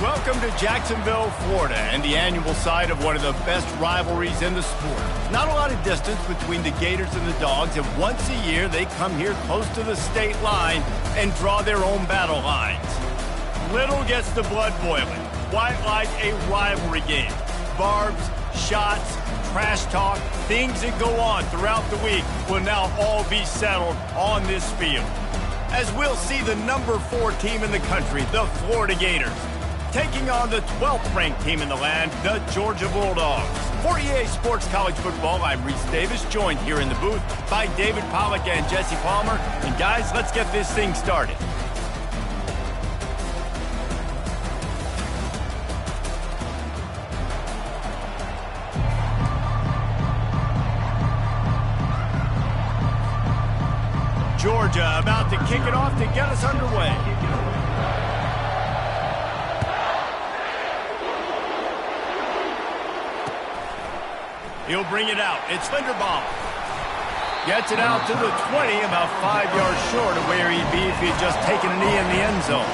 Welcome to Jacksonville, Florida, and the annual site of one of the best rivalries in the sport. Not a lot of distance between the Gators and the Dogs, and once a year they come here close to the state line and draw their own battle lines. Little gets the blood boiling, quite like a rivalry game. Barbs, shots, trash talk, things that go on throughout the week will now all be settled on this field. As we'll see the number 4 team in the country, the Florida Gators, taking on the 12th-ranked team in the land, the Georgia Bulldogs. For EA Sports College Football, I'm Reese Davis, joined here in the booth by David Pollack and Jesse Palmer. And guys, let's get this thing started. Georgia about to kick it off to get us underway. He'll bring it out. It's Linderbaum. Gets it out to the 20, about 5 yards short of where he'd be if he'd just taken a knee in the end zone.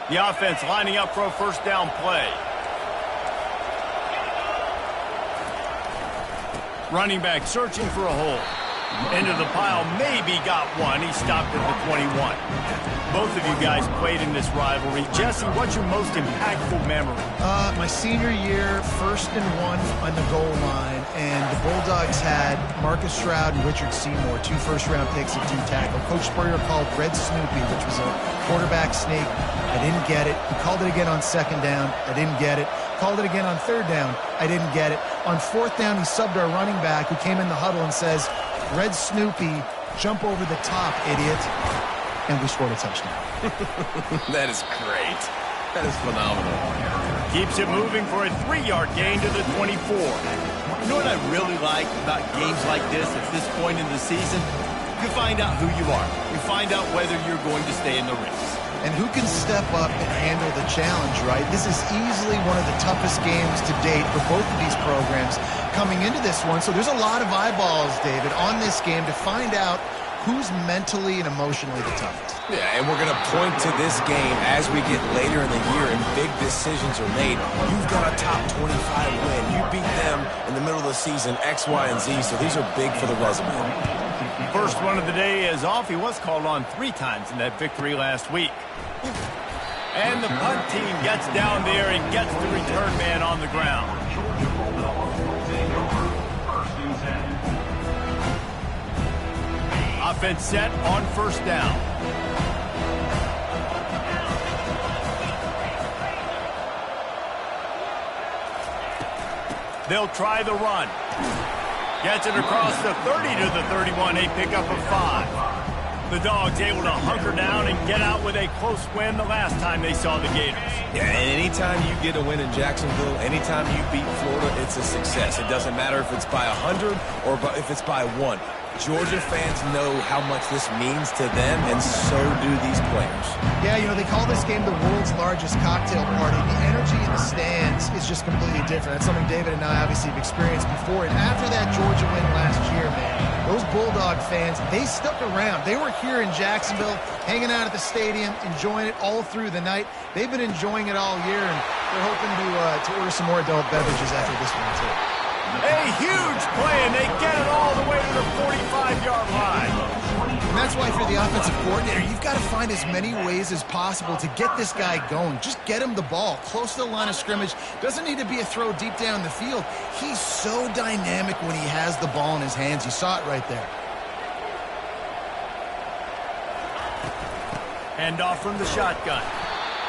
The offense lining up for a first down play. Running back searching for a hole. Into the pile, maybe got one. He stopped at the 21. Both of you guys played in this rivalry. Jesse, what's your most impactful memory? My senior year, 1st and 1 on the goal line, and the Bulldogs had Marcus Stroud and Richard Seymour, 2 first-round picks at D-tackle. Coach Spurrier called Red Snoopy, which was a quarterback sneak. I didn't get it. He called it again on 2nd down. I didn't get it. Called it again on 3rd down. I didn't get it. On 4th down, he subbed our running back, who came in the huddle and says, Red Snoopy, jump over the top, idiot. And we scored a touchdown. That is great. That is phenomenal. Keeps it moving for a 3-yard gain to the 24. You know what I really like about games like this at this point in the season? You find out who you are. You find out whether you're going to stay in the race. And who can step up and handle the challenge, right? This is easily one of the toughest games to date for both of these programs coming into this one. So there's a lot of eyeballs, David, on this game to find out who's mentally and emotionally the toughest. Yeah, and we're going to point to this game as we get later in the year and big decisions are made. You've got a top 25 win. You beat them in the middle of the season, X, Y, and Z, so these are big for the resume. First one of the day is off. He was called on 3 times in that victory last week. And the punt team gets down there and gets the return man on the ground. Offense set on 1st down. They'll try the run. Gets it across the 30 to the 31, a pickup of 5. The Dogs able to hunker down and get out with a close win the last time they saw the Gators. Yeah, and anytime you get a win in Jacksonville, anytime you beat Florida, it's a success. It doesn't matter if it's by 100 or if it's by 1. Georgia fans know how much this means to them, and so do these players. Yeah, you know, they call this game the world's largest cocktail party. The energy in the stands is just completely different. That's something David and I obviously have experienced before. And after that Georgia win last year, man, those Bulldog fans, they stuck around. They were here in Jacksonville, hanging out at the stadium, enjoying it all through the night. They've been enjoying it all year, and they're hoping to order some more adult beverages after this one, too. A huge play, and they get it all the way to the 45-yard line. And that's why if you're the offensive coordinator, you've got to find as many ways as possible to get this guy going. Just get him the ball close to the line of scrimmage. Doesn't need to be a throw deep down the field. He's so dynamic when he has the ball in his hands. You saw it right there. Hand off from the shotgun.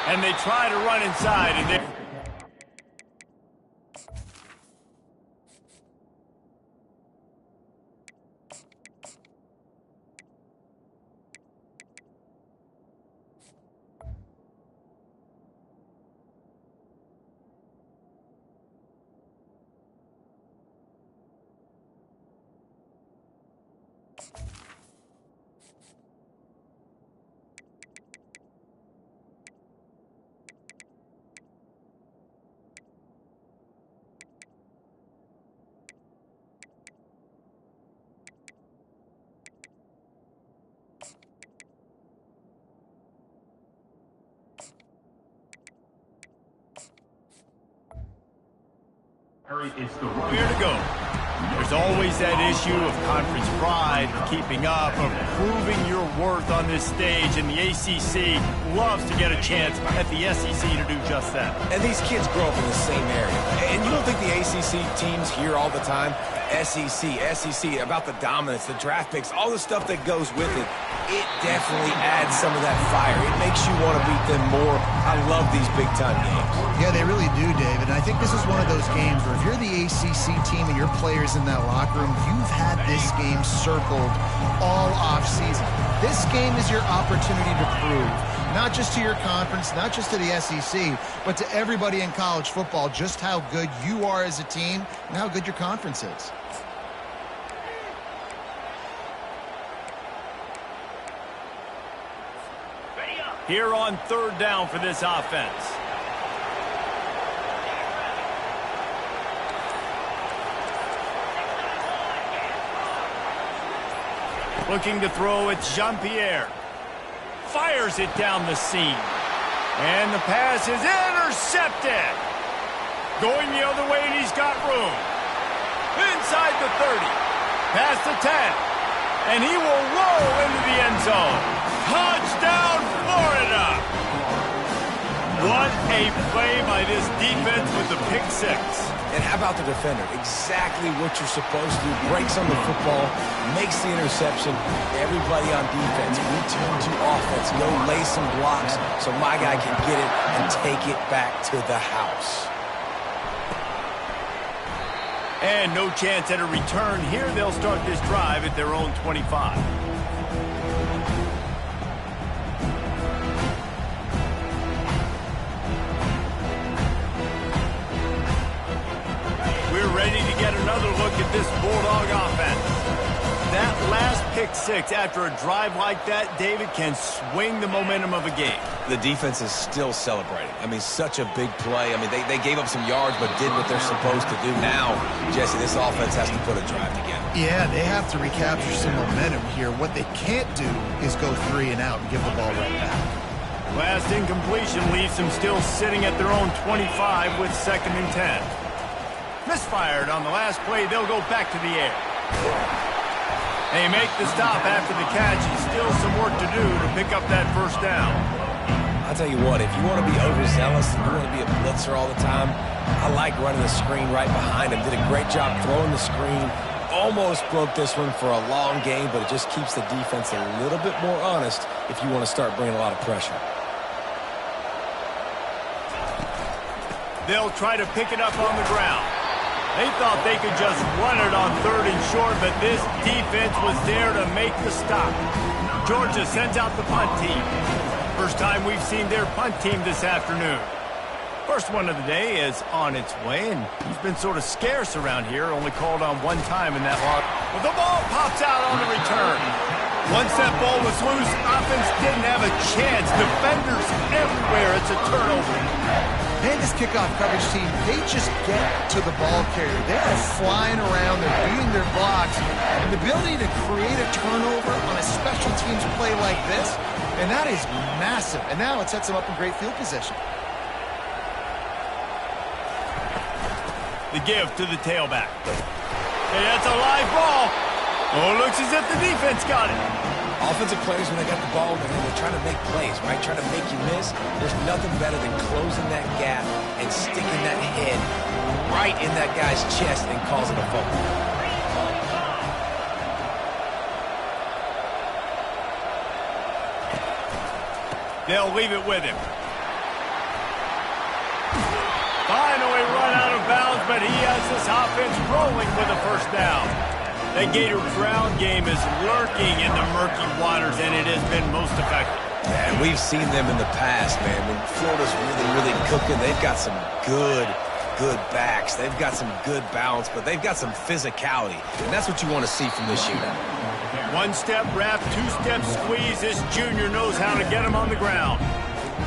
And they try to run inside, and they... Here to go. There's always that issue of conference pride, keeping up, of proving your worth on this stage, and the ACC loves to get a chance at the SEC to do just that. And these kids grow up in the same area. And you don't think the ACC teams hear all the time? SEC, about the dominance, the draft picks, all the stuff that goes with it. It definitely adds some of that fire. It makes you want to beat them more. I love these big-time games. Yeah, they really do, David. And I think this is one of those games where if you're the ACC team and your players in that locker room, you've had this game circled all off-season. This game is your opportunity to prove, not just to your conference, not just to the SEC, but to everybody in college football, just how good you are as a team and how good your conference is. Here on third down for this offense. Looking to throw, it's Jean-Pierre. Fires it down the seam. And the pass is intercepted. Going the other way, and he's got room. Inside the 30. Past the 10. And he will roll into the end zone. Touchdown, Florida! What a play by this defense with the pick six. And how about the defender? Exactly what you're supposed to. Breaks on the football, makes the interception. Everybody on defense, return to offense. No lace and blocks, so my guy can get it and take it back to the house. And no chance at a return here. They'll start this drive at their own 25. Ready to get another look at this Bulldog offense. That last pick six after a drive like that, David, can swing the momentum of a game. The defense is still celebrating. I mean, such a big play. I mean, they gave up some yards but did what they're supposed to do. Now, Jesse, this offense has to put a drive together. Yeah, they have to recapture some momentum here. What they can't do is go 3 and out and give the ball right back. Last incompletion leaves them still sitting at their own 25 with 2nd and 10. Misfired on the last play. They'll go back to the air. They make the stop after the catch, and still some work to do to pick up that first down. I'll tell you what, if you want to be overzealous and you want to be a blitzer all the time, I like running the screen right behind him. Did a great job throwing the screen. Almost broke this one for a long game, but it just keeps the defense a little bit more honest if you want to start bringing a lot of pressure. They'll try to pick it up on the ground. They thought they could just run it on 3rd and short, but this defense was there to make the stop. Georgia sends out the punt team. First time we've seen their punt team this afternoon. First one of the day is on its way, and he's been sort of scarce around here, only called on 1 time in that long. Well, the ball pops out on the return. Once that ball was loose, offense didn't have a chance. Defenders everywhere. It's a turnover. And this kickoff coverage team, they just get to the ball carrier. They are flying around, they're beating their blocks, and the ability to create a turnover on a special teams play like this, and that is massive. And now it sets them up in great field position. The give to the tailback. Hey, that's a live ball. Oh, it looks as if the defense got it. Offensive players, when they got the ball, they're trying to make plays, right? Trying to make you miss. There's nothing better than closing that gap and sticking that head right in that guy's chest and causing a fumble. They'll leave it with him. Finally run out of bounds, but he has this offense rolling with a first down. That Gator ground game is lurking in the murky waters, and it has been most effective. And we've seen them in the past, man. When Florida's really cooking, they've got some good backs. They've got some good balance, but they've got some physicality. And that's what you want to see from this unit. One-step wrap, two-step squeeze. This junior knows how to get him on the ground.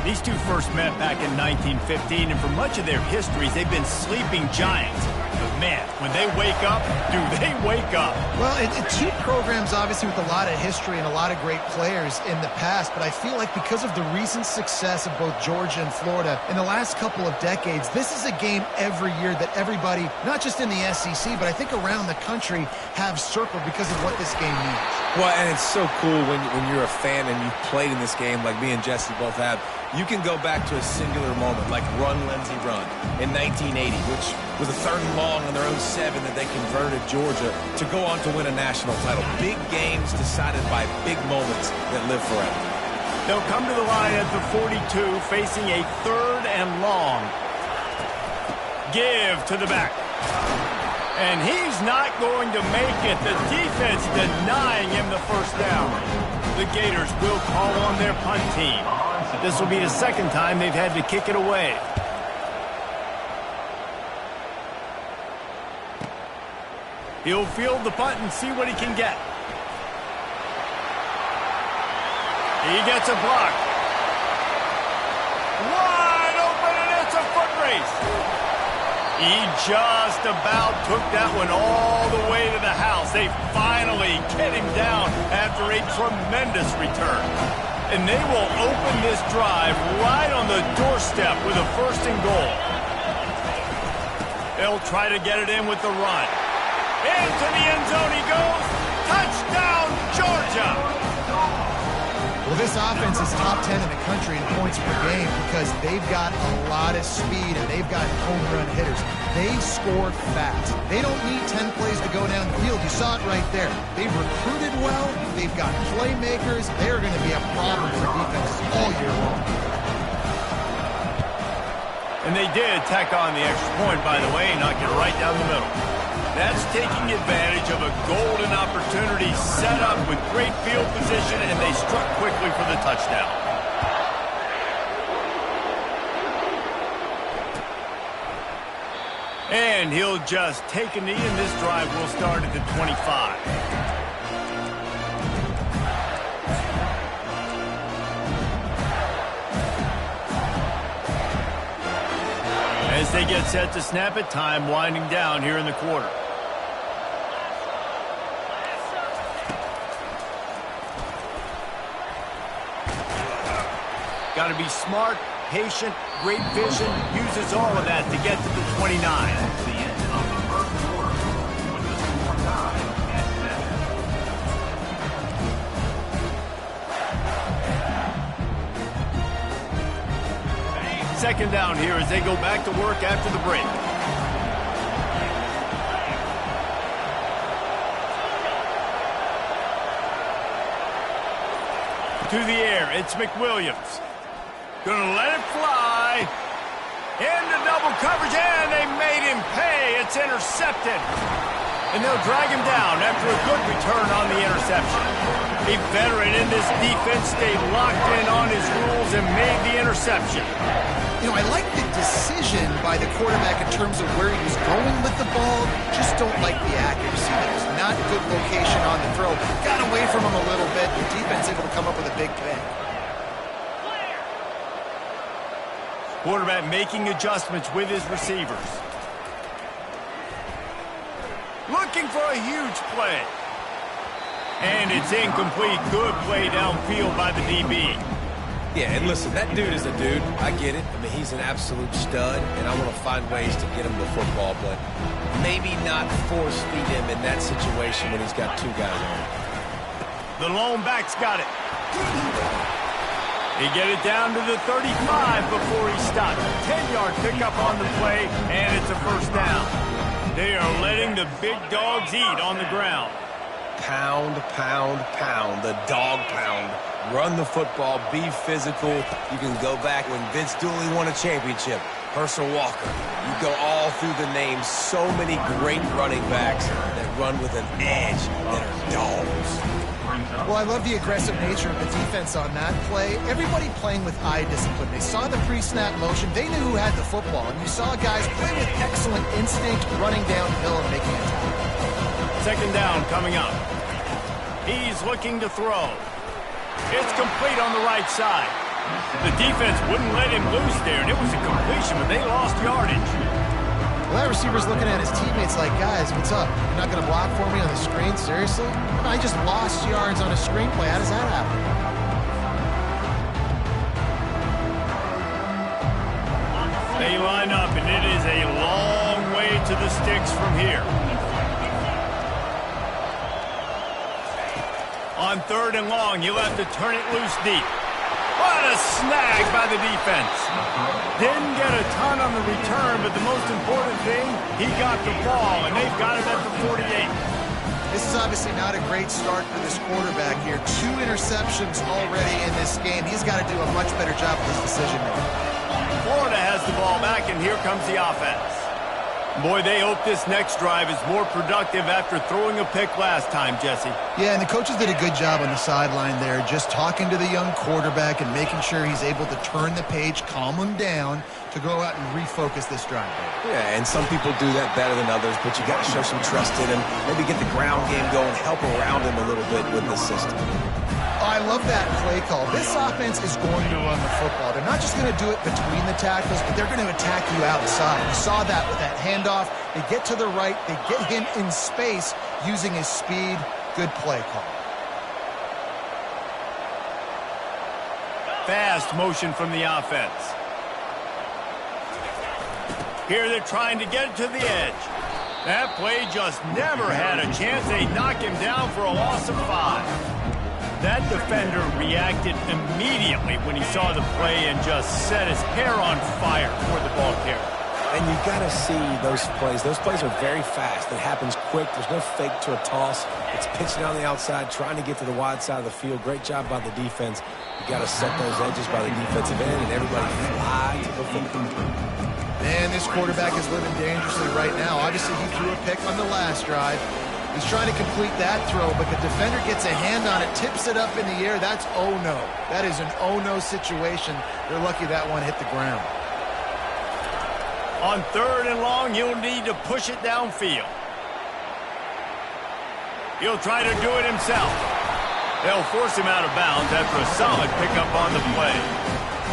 These two first met back in 1915, and for much of their histories, they've been sleeping giants. But man, when they wake up, do they wake up? Well, two programs, obviously, with a lot of history and a lot of great players in the past, but I feel like because of the recent success of both Georgia and Florida in the last couple of decades, this is a game every year that everybody, not just in the SEC, but I think around the country, have circled because of what this game means. Well, and it's so cool when you're a fan and you've played in this game like me and Jesse both have. You can go back to a singular moment like Run, Lindsey, Run in 1980, which was a 3rd and long on their own 7 that they converted Georgia to go on to win a national title. Big games decided by big moments that live forever. They'll come to the line at the 42, facing a 3rd and long. Give to the back. And he's not going to make it. The defense denying him the first down. The Gators will call on their punt team. This will be the 2nd time they've had to kick it away. He'll field the punt and see what he can get. He gets a block. Wide open, and it's a foot race. He just about took that one all the way to the house. They finally get him down after a tremendous return. And they will open this drive right on the doorstep with a 1st and goal. They'll try to get it in with the run. Into the end zone he goes. Touchdown, Georgia! Well, this offense is top 10 in the country in points per game because they've got a lot of speed and they've got home run hitters. They score fast. They don't need 10 plays to go down the field. You saw it right there. They've recruited well. They've got playmakers. They're going to be a problem for defenses all year long. And they did tack on the extra point, by the way, and knock it right down the middle. That's taking advantage of a golden opportunity set up with great field position, and they struck quickly for the touchdown. And he'll just take a knee, and this drive will start at the 25. As they get set to snap it, time winding down here in the quarter. Got to be smart, patient, great vision, uses all of that to get to the 29. The end of the first quarter with the score tied at 7. 2nd down here as they go back to work after the break. To the air, it's McWilliams. Gonna let it fly. Into double coverage, and they made him pay. It's intercepted. And they'll drag him down after a good return on the interception. A veteran in this defense stayed locked in on his rules and made the interception. You know, I like the decision by the quarterback in terms of where he was going with the ball. Just don't like the accuracy. It was not a good location on the throw. Got away from him a little bit. The defense able to come up with a big play. Quarterback making adjustments with his receivers. Looking for a huge play. And it's incomplete. Good play downfield by the DB. Yeah, and listen, that dude is a dude. I get it. I mean, he's an absolute stud, and I want to find ways to get him the football, but maybe not force feed him in that situation when he's got two guys on him. The lone back's got it. He get it down to the 35 before he stopped. 10-yard pickup on the play, and it's a first down. They are letting the big dogs eat on the ground. Pound, pound, pound, the dog pound. Run the football, be physical. You can go back when Vince Dooley won a championship. Herschel Walker. You go all through the names. So many great running backs that run with an edge that are dogs. Well, I love the aggressive nature of the defense on that play. Everybody playing with eye discipline. They saw the pre-snap motion. They knew who had the football. And you saw guys play with excellent instinct, running downhill and making a tackle. Second down coming up. He's looking to throw. It's complete on the right side. The defense wouldn't let him loose there, and it was a completion, but they lost yardage. Well, that receiver's looking at his teammates like, guys, what's up? You're not going to block for me on the screen? Seriously? I just lost yards on a screenplay. How does that happen? They line up, and it is a long way to the sticks from here. On third and long, you'll have to turn it loose deep. What a snag by the defense. Didn't get a ton on the return, but the most important thing, he got the ball, and they've got it at the 48. This is obviously not a great start for this quarterback here. 2 interceptions already in this game. He's got to do a much better job with his decision making. Florida has the ball back, and here comes the offense. Boy, they hope this next drive is more productive after throwing a pick last time, Jesse. Yeah, and the coaches did a good job on the sideline there, just talking to the young quarterback and making sure he's able to turn the page, calm him down to go out and refocus this drive. Yeah, and some people do that better than others, but you got to show some trust in him. Maybe get the ground game going, help around him a little bit with the system. I love that play call. This offense is going to run the football. They're not just going to do it between the tackles, but they're going to attack you outside. You saw that with that handoff. They get to the right. They get him in space using his speed. Good play call. Fast motion from the offense. Here they're trying to get it to the edge. That play just never had a chance. They knock him down for a loss of 5. That defender reacted immediately when he saw the play and just set his hair on fire for the ball carrier. And you got to see those plays. Those plays are very fast. It happens quick. There's no fake to a toss. It's pitching on the outside, trying to get to the wide side of the field. Great job by the defense. You got to set those edges by the defensive end, and everybody fly to the football. Man, this quarterback is living dangerously right now. Obviously, he threw a pick on the last drive. He's trying to complete that throw, but the defender gets a hand on it, tips it up in the air. That's oh-no. That is an oh-no situation. They're lucky that one hit the ground. On third and long, you'll need to push it downfield. He'll try to do it himself. They'll force him out of bounds after a solid pickup on the play.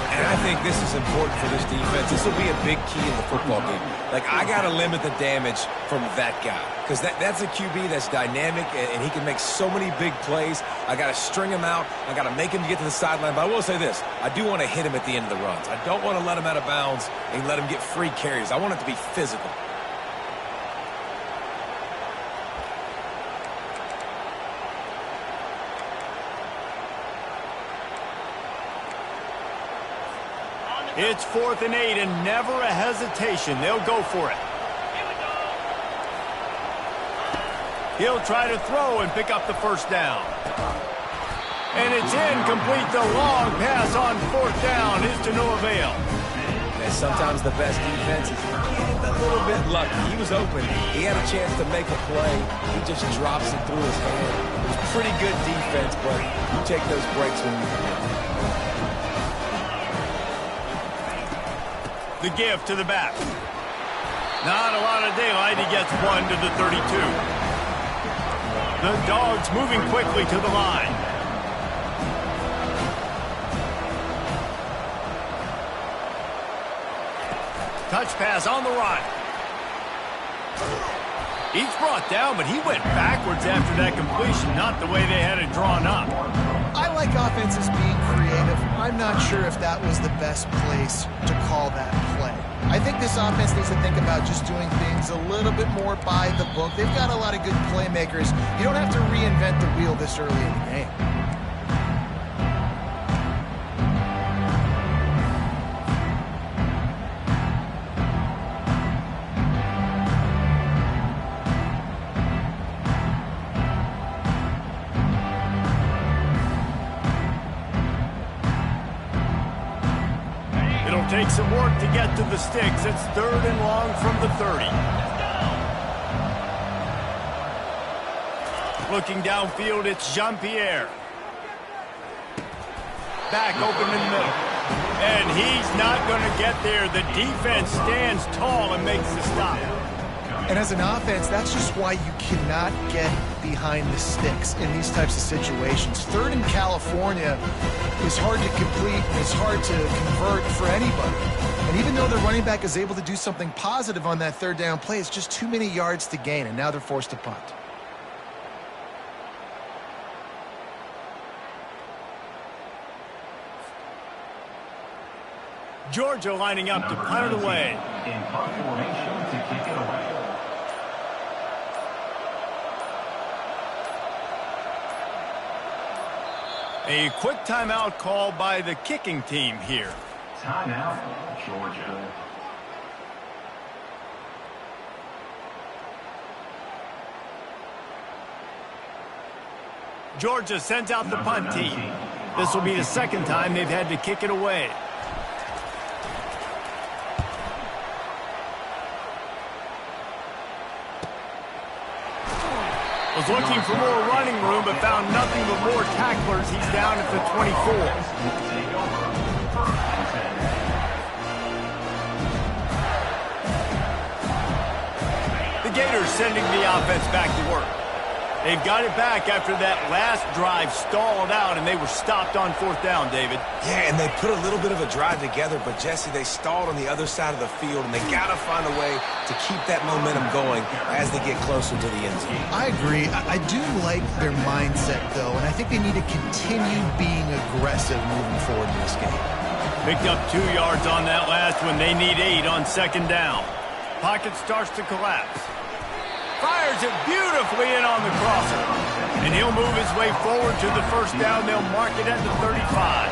And I think this is important for this defense. This will be a big key in the football game. Like, I got to limit the damage from that guy. Because that's a QB that's dynamic, and he can make so many big plays. I got to string him out. I got to make him get to the sideline. But I will say this. I do want to hit him at the end of the runs. I don't want to let him out of bounds and let him get free carries. I want it to be physical. It's 4th and 8 and never a hesitation. They'll go for it. He'll try to throw and pick up the first down. And it's incomplete. The long pass on 4th down is to no avail. And sometimes the best defense is a little bit lucky. He was open. He had a chance to make a play. He just drops it through his hand. It was pretty good defense, but you take those breaks when you can. The give to the back. Not a lot of daylight. He gets 1 to the 32. The Dogs moving quickly to the line. Touch pass on the run. He's brought down, but he went backwards after that completion, not the way they had it drawn up. I like offenses being creative. I'm not sure if that was the best place to call that play. I think this offense needs to think about just doing things a little bit more by the book. They've got a lot of good playmakers. You don't have to reinvent the wheel this early in the game. Take some work to get to the sticks. It's 3rd and long from the 30. Looking downfield, it's Jean-Pierre. Back open in the middle. And he's not going to get there. The defense stands tall and makes the stop. And as an offense, that's just why you cannot get behind the sticks in these types of situations. 3rd in California is hard to complete and it's hard to convert for anybody. And even though the running back is able to do something positive on that 3rd down play, it's just too many yards to gain, and now they're forced to punt. Georgia lining up to punt it away. In punt formation to kick it away. A quick timeout call by the kicking team here. Timeout, Georgia. Georgia sends out the punt team. This will be the 2nd time they've had to kick it away. Was looking for more running room, but found nothing but more tacklers. He's down at the 24. The Gators sending the offense back to work. They've got it back after that last drive stalled out, and they were stopped on 4th down, David. Yeah, and they put a little bit of a drive together, but, Jesse, they stalled on the other side of the field, and they got to find a way to keep that momentum going as they get closer to the end zone. I agree. I do like their mindset, though, and I think they need to continue being aggressive moving forward in this game. Picked up 2 yards on that last one. They need 8 on 2nd down. Pocket starts to collapse. Fires it beautifully in on the crosser. And he'll move his way forward to the 1st down. They'll mark it at the 35.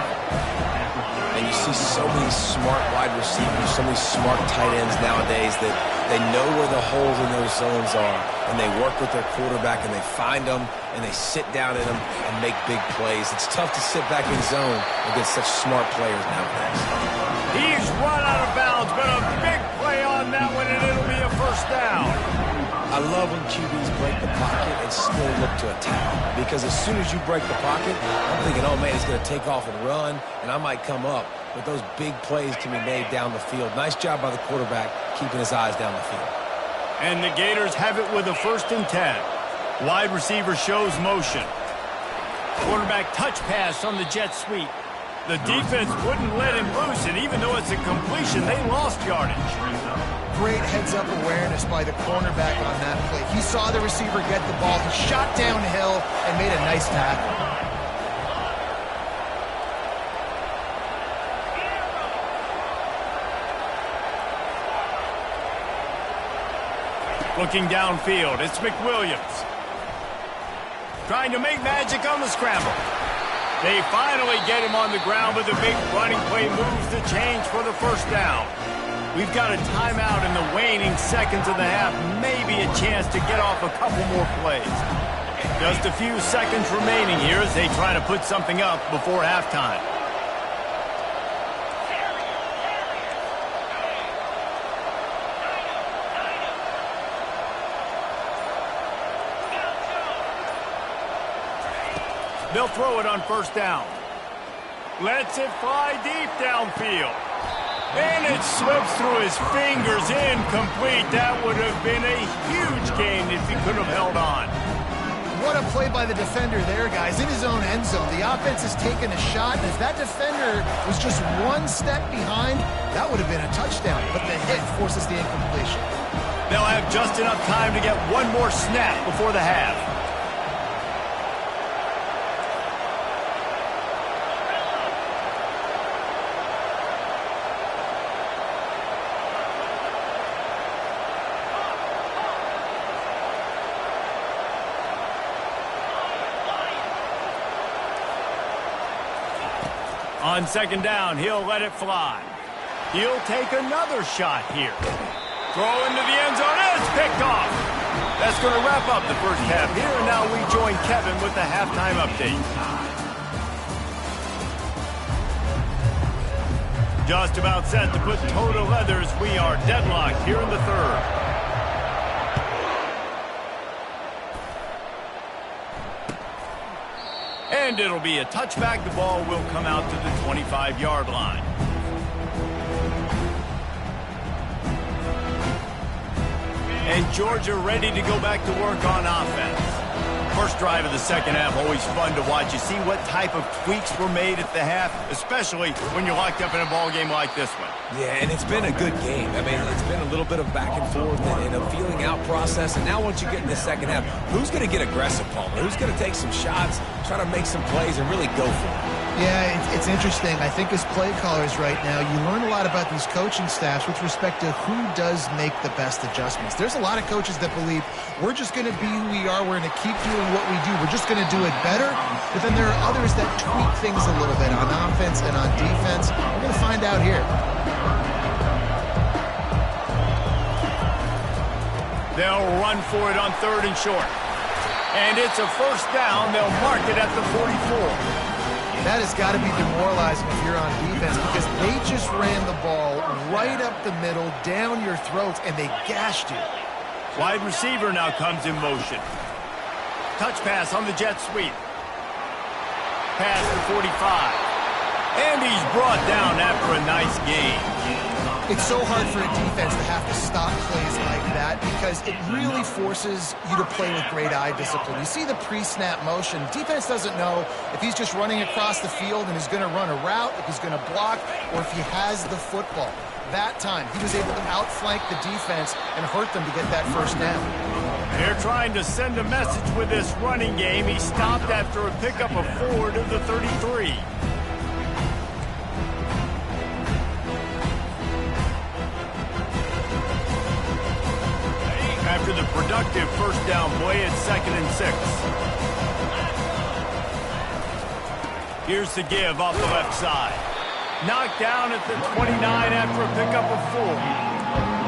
And you see so many smart wide receivers, so many smart tight ends nowadays that they know where the holes in those zones are. And they work with their quarterback and they find them and they sit down in them and make big plays. It's tough to sit back in zone against such smart players nowadays. He's run out of bounds, but a big play on that one, and it'll be a 1st down. I love when QBs break the pocket and still look to attack. Because as soon as you break the pocket, I'm thinking, oh, man, he's going to take off and run, and I might come up. But those big plays can be made down the field. Nice job by the quarterback keeping his eyes down the field. And the Gators have it with a 1st and 10. Wide receiver shows motion. Quarterback touch pass on the jet sweep. The defense wouldn't let him loose, and even though it's a completion, they lost yardage. Great heads-up awareness by the cornerback on that play. He saw the receiver get the ball. He shot downhill and made a nice tackle. Looking downfield, it's McWilliams. Trying to make magic on the scramble. They finally get him on the ground, but the big running play moves the change for the 1st down. We've got a timeout in the waning seconds of the half, maybe a chance to get off a couple more plays. Just a few seconds remaining here as they try to put something up before halftime. They'll throw it on 1st down. Lets it fly deep downfield. And it slips through his fingers, incomplete. That would have been a huge gain if he could have held on. What a play by the defender there, guys. In his own end zone, the offense has taken a shot, and if that defender was just 1 step behind, that would have been a touchdown. But the hit forces the incompletion. They'll have just enough time to get one more snap before the half. On second down, he'll let it fly. He'll take another shot here. Throw into the end zone. It's picked off. That's going to wrap up the first half here, and now we join Kevin with the halftime update. Just about set to put toe to leathers. We are deadlocked here in the third. And it'll be a touchback. The ball will come out to the 25-yard line. And Georgia ready to go back to work on offense. First drive of the second half, always fun to watch. You see what type of tweaks were made at the half, especially when you're locked up in a ball game like this one. Yeah, and it's been a good game. I mean, it's been a little bit of back and forth and a feeling out process. And now once you get in the second half, who's going to get aggressive, Palmer? Who's going to take some shots, try to make some plays, and really go for it? Yeah, it's interesting. I think as play callers right now, you learn a lot about these coaching staffs with respect to who does make the best adjustments. There's a lot of coaches that believe we're just going to be who we are. We're going to keep doing what we do. We're just going to do it better. But then there are others that tweak things a little bit on offense and on defense. We're going to find out here. They'll run for it on third and short. And it's a first down. They'll mark it at the 44. That has got to be demoralizing if you're on defense because they just ran the ball right up the middle, down your throats, and they gashed you. Wide receiver now comes in motion. Touch pass on the jet sweep. Pass to 45. And he's brought down after a nice gain. It's so hard for a defense to have to stop plays like that because it really forces you to play with great eye discipline. You see the pre-snap motion. Defense doesn't know if he's just running across the field and is going to run a route, if he's going to block, or if he has the football. That time, he was able to outflank the defense and hurt them to get that first down. They're trying to send a message with this running game. He stopped after a pickup of 4 to the 33. After the productive first down play, it's 2nd and 6. Here's the give off the left side. Knocked down at the 29 after a pickup of 4.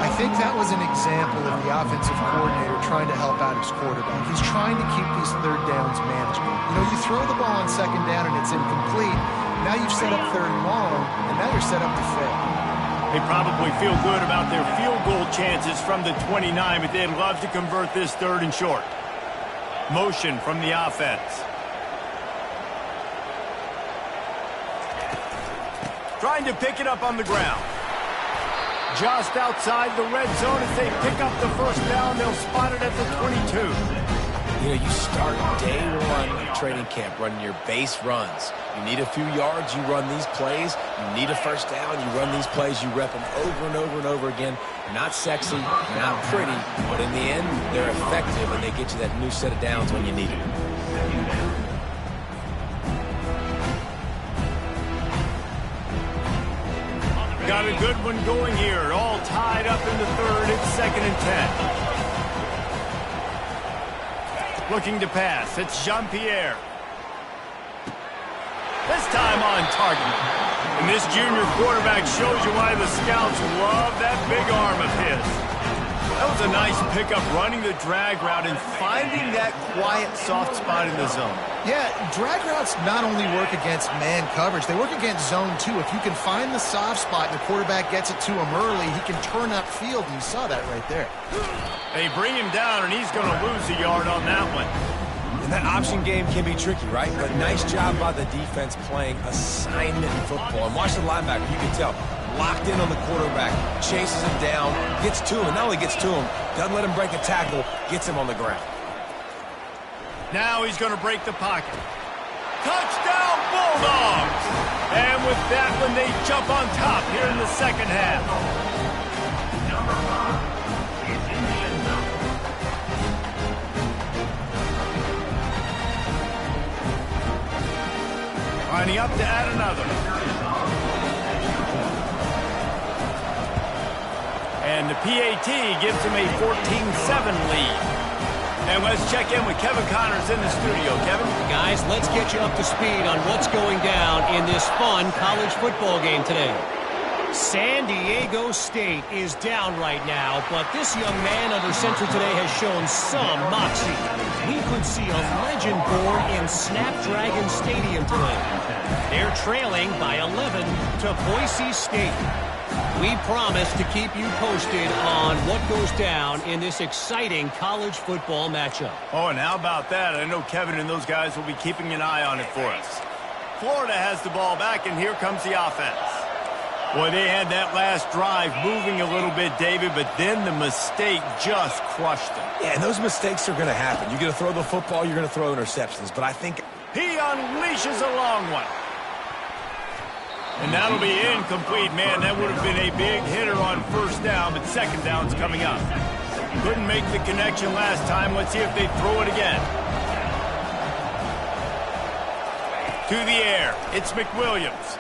I think that was an example of the offensive coordinator trying to help out his quarterback. He's trying to keep these third downs manageable. You know, you throw the ball on second down and it's incomplete. Now you've set up third and long, and now you're set up to fail. They probably feel good about their field goal chances from the 29, but they'd love to convert this third and short. Motion from the offense. Trying to pick it up on the ground. Just outside the red zone as they pick up the first down. They'll spot it at the 22. You know, you start day one of training camp running your base runs. You need a few yards, you run these plays. You need a first down, you run these plays. You rep them over and over and over again. They're not sexy, they're not pretty, but in the end, they're effective, and they get you that new set of downs when you need it. Got a good one going here. All tied up in the third. It's 2nd and 10. Looking to pass. It's Jean-Pierre. This time on target. And this junior quarterback shows you why the scouts love that big arm of his. That was a nice pickup, running the drag route and finding that quiet, soft spot in the zone. Yeah, drag routes not only work against man coverage, they work against zone too. If you can find the soft spot and the quarterback gets it to him early, he can turn upfield, and you saw that right there. They bring him down, and he's going to lose a yard on that one. And that option game can be tricky, right? But nice job by the defense playing assignment football. And watch the linebacker, you can tell. Locked in on the quarterback, chases him down, gets to him, not only gets to him, doesn't let him break a tackle, gets him on the ground. Now he's going to break the pocket. Touchdown, Bulldogs! And with that one, they jump on top here in the second half. Number 5 is in the Lining up to add another. And the PAT gives them a 14-7 lead. And let's check in with Kevin Connors in the studio. Kevin? Guys, let's get you up to speed on what's going down in this fun college football game today. San Diego State is down right now, but this young man under center today has shown some moxie. We could see a legend born in Snapdragon Stadium today. They're trailing by 11 to Boise State. We promise to keep you posted on what goes down in this exciting college football matchup. Oh, and how about that? I know Kevin and those guys will be keeping an eye on it for us. Florida has the ball back, and here comes the offense. Boy, they had that last drive moving a little bit, David, but then the mistake just crushed them. Yeah, and those mistakes are going to happen. You're going to throw the football, you're going to throw interceptions, but I think he unleashes a long one. And that'll be incomplete. Man, that would have been a big hitter on first down, but second down's coming up. Couldn't make the connection last time. Let's see if they throw it again. To the air. It's McWilliams.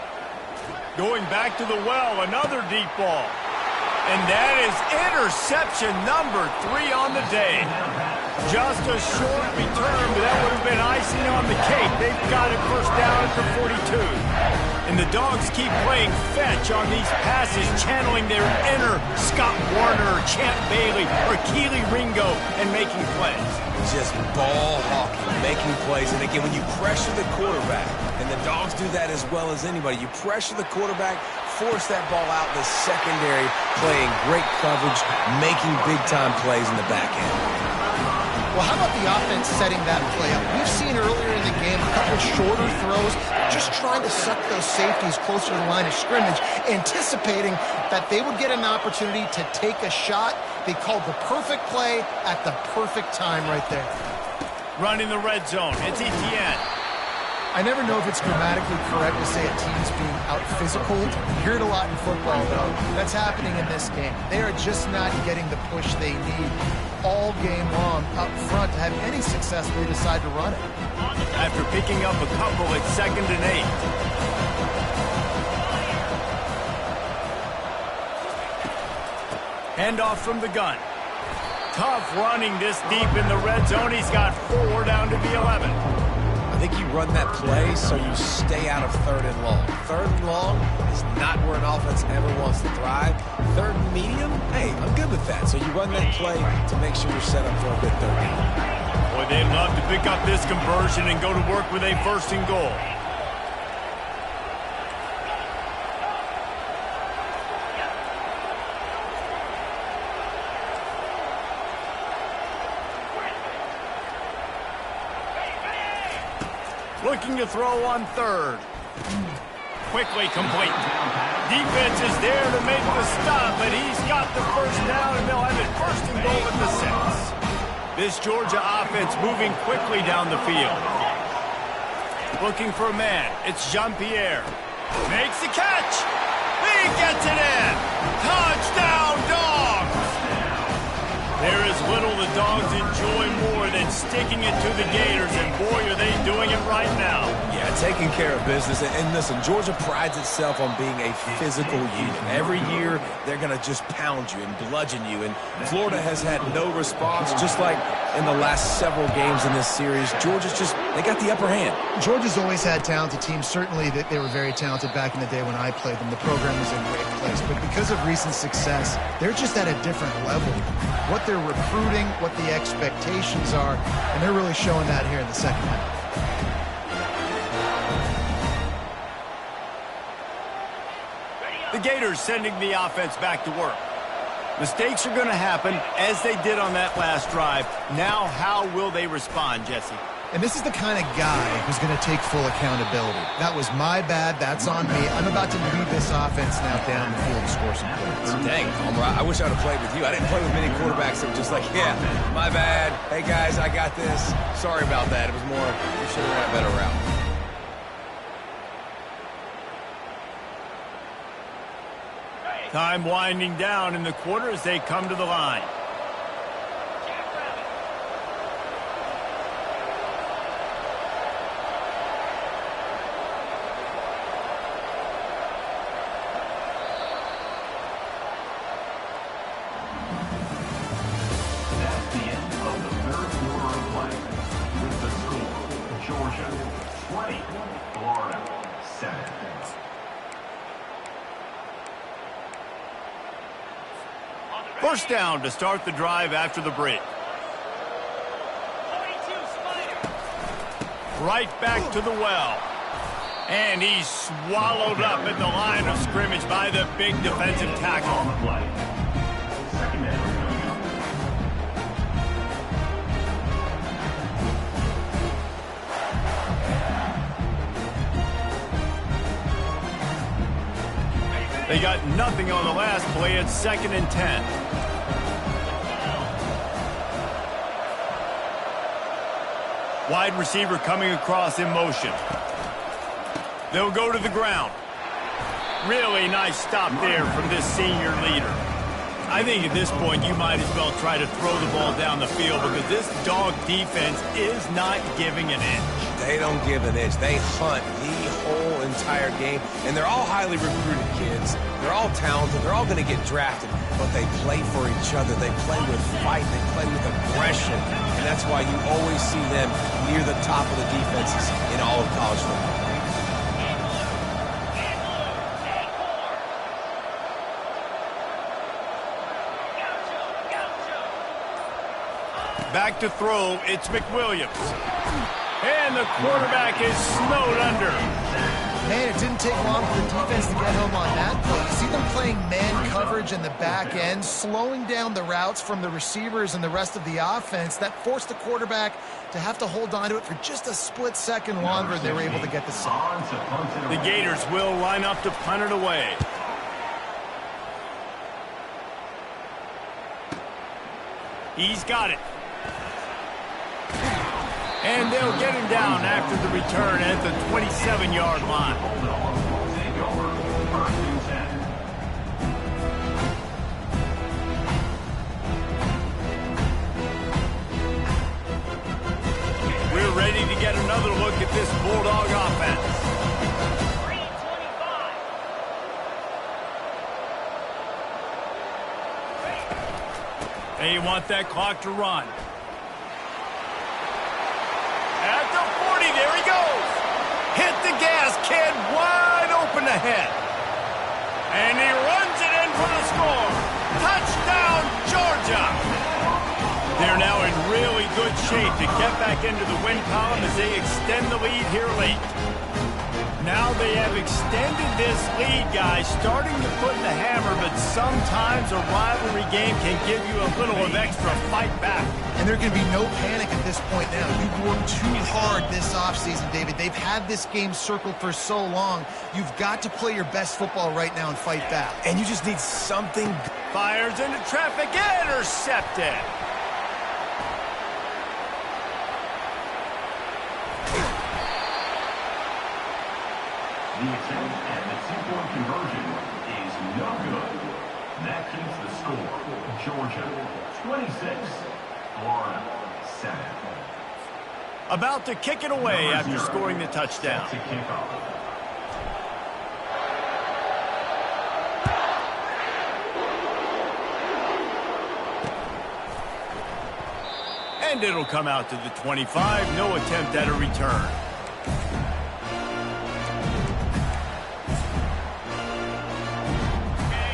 Going back to the well, another deep ball. And that is interception number 3 on the day. Just a short return, but that would have been icing on the cake. They've got it first down at the 42. And the Dogs keep playing fetch on these passes, channeling their inner Scott Warner, Champ Bailey, or Keely Ringo, and making plays. Just ball hawking, making plays. And again, when you pressure the quarterback, and the Dogs do that as well as anybody, you pressure the quarterback, force that ball out in the secondary, playing great coverage, making big-time plays in the back end. Well, how about the offense setting that play up? We've seen earlier in the game a couple shorter throws, just trying to suck those safeties closer to the line of scrimmage, anticipating that they would get an opportunity to take a shot. They called the perfect play at the perfect time right there. Running the red zone. It's Etienne. I never know if it's grammatically correct to say a team's being out-physical. You hear it a lot in football, though. That's happening in this game. They are just not getting the push they need all game long up front to have any success when they decide to run it. After picking up a couple at 2nd and 8. Handoff from the gun. Tough running this deep in the red zone. He's got 4 down to the 11. I think you run that play so you stay out of 3rd and long. 3rd and long is not where an offense ever wants to thrive. 3rd and medium, hey, I'm good with that. So you run that play to make sure you're set up for a good 3rd down. Boy, they'd love to pick up this conversion and go to work with a 1st and goal. Looking to throw on 3rd. Quickly complete. Defense is there to make the stop, but he's got the first down, and they'll have it 1st and goal at the 6. This Georgia offense moving quickly down the field. Looking for a man. It's Jean-Pierre. Makes the catch. He gets it in. Touchdown, Dogs. There is little the Dogs enjoy more than sticking it to the Gators, and boy, are they doing it right now. Yeah, taking care of business. And listen, Georgia prides itself on being a physical unit. Every year, they're going to just pound you and bludgeon you. And Florida has had no response, just like in the last several games in this series. Georgia's just, they got the upper hand. Georgia's always had talented teams. Certainly that they were very talented back in the day when I played them. The program was in a great place. But because of recent success, they're just at a different level. What they're recruiting, what the expectations are, and they're really showing that here in the second half. The Gators sending the offense back to work. Mistakes are going to happen, as they did on that last drive. Now, how will they respond, Jesse? And this is the kind of guy who's going to take full accountability. That was my bad. That's on me. I'm about to lead this offense now down the field to score some points. Dang, Homer, I wish I would have played with you. I didn't play with many quarterbacks that were just like, yeah, my bad. Hey, guys, I got this. Sorry about that. It was more, we should have ran a better route. Time winding down in the quarter as they come to the line. First down to start the drive after the break. Right back to the well. And he's swallowed up at the line of scrimmage by the big defensive tackle. On the play. Second down. They got nothing on the last play. It's 2nd and 10. Wide receiver coming across in motion. They'll go to the ground. Really nice stop there from this senior leader. I think at this point you might as well try to throw the ball down the field because this dog defense is not giving an inch. They don't give an inch. They hunt the whole entire game, and they're all highly recruited kids. They're all talented. They're all going to get drafted, but they play for each other. They play with fight. They play with aggression, and that's why you always see them near the top of the defenses in all of college football. Back to throw, it's McWilliams. And the quarterback is snowed under. Man, it didn't take long for the defense to get home on that play. You see them playing man coverage in the back end, slowing down the routes from the receivers and the rest of the offense. That forced the quarterback to have to hold on to it for just a split second longer, and they were able to get the sack. The Gators will line up to punt it away. He's got it. And they'll get him down after the return at the 27-yard line. We're ready to get another look at this Bulldog offense. They want that clock to run. At the 40, there he goes. Hit the gas, kid, wide open ahead. And he runs it in for the score. Touchdown, Georgia. They're now in really good shape to get back into the win column as they extend the lead here late. Now they have extended this lead, guys, starting to put the hammer, but sometimes a rivalry game can give you a little of extra fight back. And there can be no panic at this point now. You've worked too hard this offseason, David. They've had this game circled for so long. You've got to play your best football right now and fight back. And you just need something. Fires into traffic, intercepted. The attempt at the two-point conversion is no good. That keeps the score. Georgia 26, Florida 7. About to kick it away after scoring the touchdown. To kick off. And it'll come out to the 25. No attempt at a return.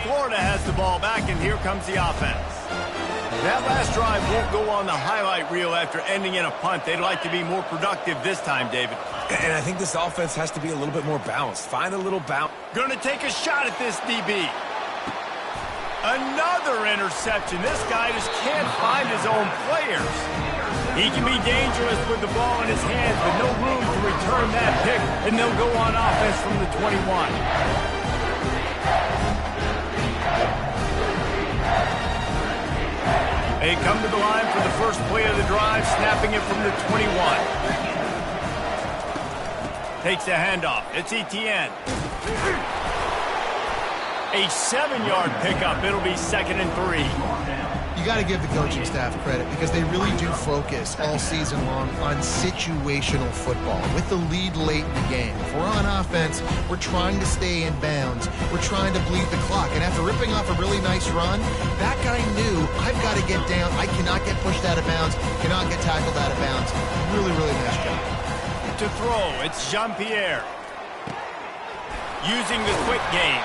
Florida has the ball back, and here comes the offense. That last drive won't go on the highlight reel after ending in a punt. They'd like to be more productive this time, David. And I think this offense has to be a little bit more balanced. Find a little balance. Going to take a shot at this DB. Another interception. This guy just can't find his own players. He can be dangerous with the ball in his hands, but no room to return that pick, and they'll go on offense from the 21. They come to the line for the first play of the drive, snapping it from the 21. Takes a handoff. It's Etienne. A 7-yard pickup. It'll be 2nd and 3. You got to give the coaching staff credit because they really do focus all season long on situational football with the lead late in the game. If we're on offense, we're trying to stay in bounds. We're trying to bleed the clock. And after ripping off a really nice run, that guy knew, I've got to get down. I cannot get pushed out of bounds, cannot get tackled out of bounds. Really, really nice job. To throw, it's Jean-Pierre. Using the quick game.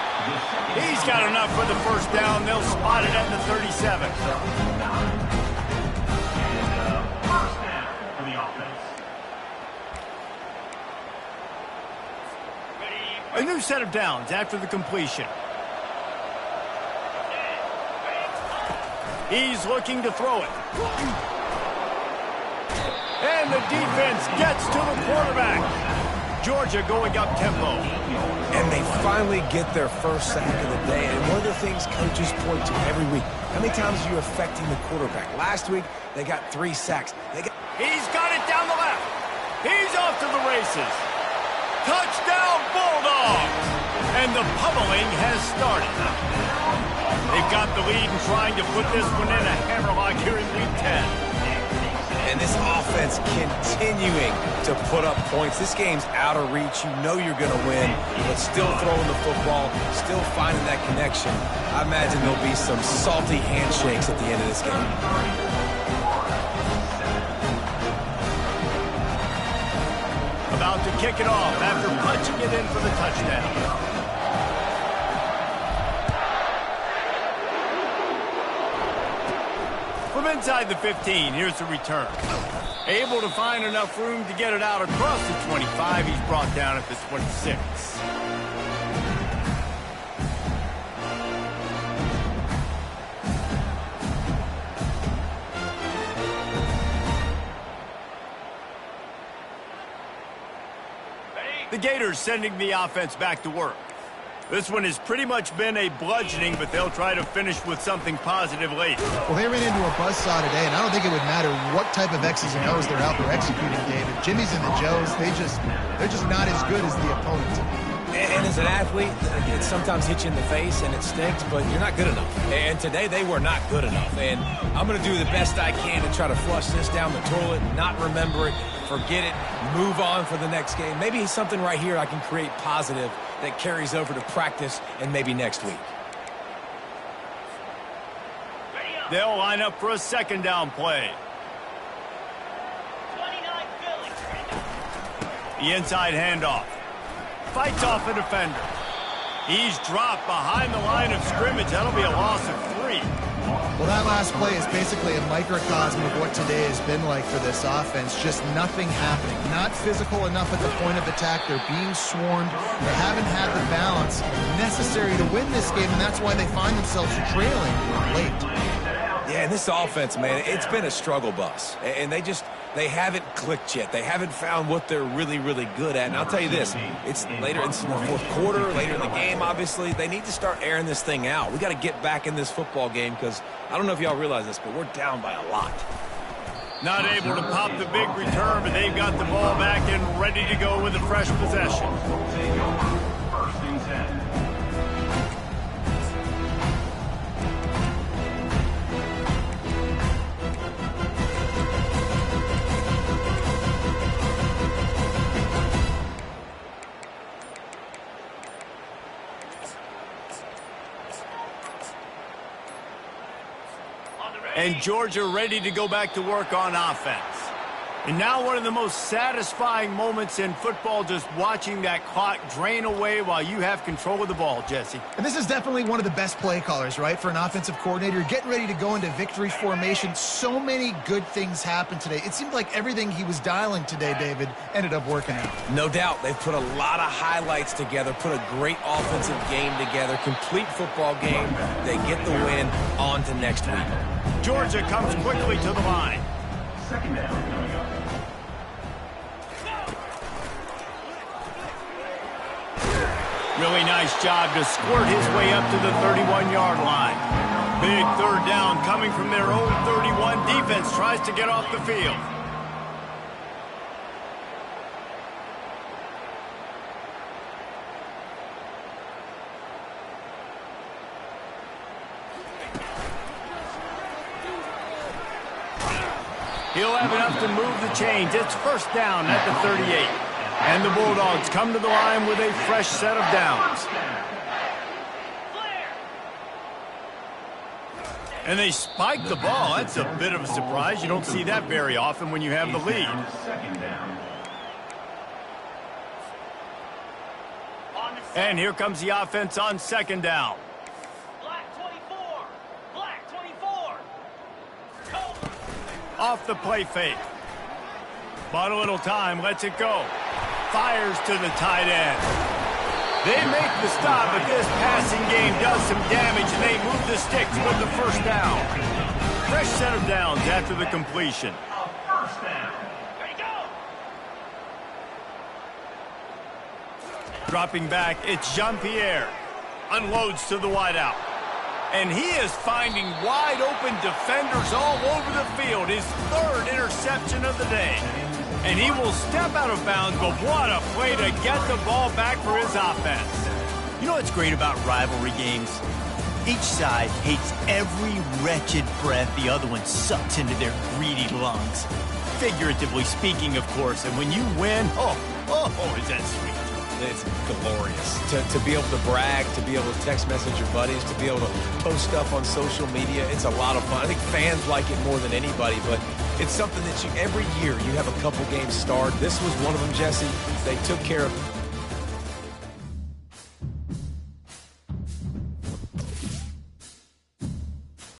He's got enough for the first down. They'll spot it at the 37. First down for the offense. A new set of downs after the completion. He's looking to throw it. And the defense gets to the quarterback. Georgia going up tempo. And they finally get their first sack of the day. And one of the things coaches point to every week, how many times are you affecting the quarterback? Last week, they got 3 sacks. He's got it down the left. He's off to the races. Touchdown Bulldogs! And the pummeling has started. They've got the lead and trying to put this one in a hammerlock here in Week 10. And this offense continuing to put up points. This game's out of reach. You know you're going to win, but still throwing the football, still finding that connection. I imagine there'll be some salty handshakes at the end of this game. About to kick it off after punching it in for the touchdown. From inside the 15, here's the return. Able to find enough room to get it out across the 25. He's brought down at the 26. The Gators sending the offense back to work. This one has pretty much been a bludgeoning, but they'll try to finish with something positive late. Well, they ran into a buzzsaw today, and I don't think it would matter what type of X's and O's they're out there executing, David. Jimmy's and the Joes, they're just not as good as the opponent. And as an athlete, it sometimes hits you in the face and it stinks, but you're not good enough. And today they were not good enough. And I'm going to do the best I can to try to flush this down the toilet, not remember it, forget it, move on for the next game. Maybe something right here I can create positive that carries over to practice and maybe next week. They'll line up for a second down play. The inside handoff. Fights off a defender. He's dropped behind the line of scrimmage. That'll be a loss of 3. Well, that last play is basically a microcosm of what today has been like for this offense. Just nothing happening. Not physical enough at the point of attack. They're being swarmed. They haven't had the balance necessary to win this game, and that's why they find themselves trailing late. Yeah, and this offense, man, it's been a struggle bus. And they haven't clicked yet. They haven't found what they're really, really good at. And I'll tell you this, it's later in the fourth quarter, later in the game, obviously. They need to start airing this thing out. We got to get back in this football game because I don't know if y'all realize this, but we're down by a lot. Not able to pop the big return, but they've got the ball back and ready to go with a fresh possession. First and 10. And Georgia ready to go back to work on offense. And now one of the most satisfying moments in football, just watching that clock drain away while you have control of the ball, Jesse. And this is definitely one of the best play callers, right, for an offensive coordinator. Getting ready to go into victory formation. So many good things happened today. It seemed like everything he was dialing today, David, ended up working out. No doubt. They've put a lot of highlights together, put a great offensive game together, complete football game. They get the win. On to next week. Georgia comes quickly to the line. Second down coming up. Really nice job to squirt his way up to the 31-yard line. Big third down coming from their own 31. Defense tries to get off the field. He'll have enough to move the chains. It's first down at the 38. And the Bulldogs come to the line with a fresh set of downs. And they spike the ball. That's a bit of a surprise. You don't see that very often when you have the lead. Second down. And here comes the offense on second down. Black 24. Black 24. Cover. Off the play fake. But a little time, lets it go. Fires to the tight end. They make the stop, but this passing game does some damage, and they move the sticks with the first down. Fresh set of downs after the completion. First down. Ready, go. Dropping back, it's Jean-Pierre. Unloads to the wideout. And he is finding wide-open defenders all over the field. His third interception of the day. And he will step out of bounds, but what a play to get the ball back for his offense. You know what's great about rivalry games? Each side hates every wretched breath the other one sucks into their greedy lungs. Figuratively speaking, of course. And when you win, oh, is that sweet. It's glorious. To be able to brag, to be able to text message your buddies, to be able to post stuff on social media, it's a lot of fun. I think fans like it more than anybody, but it's something that every year you have a couple games start. This was one of them, Jesse. They took care of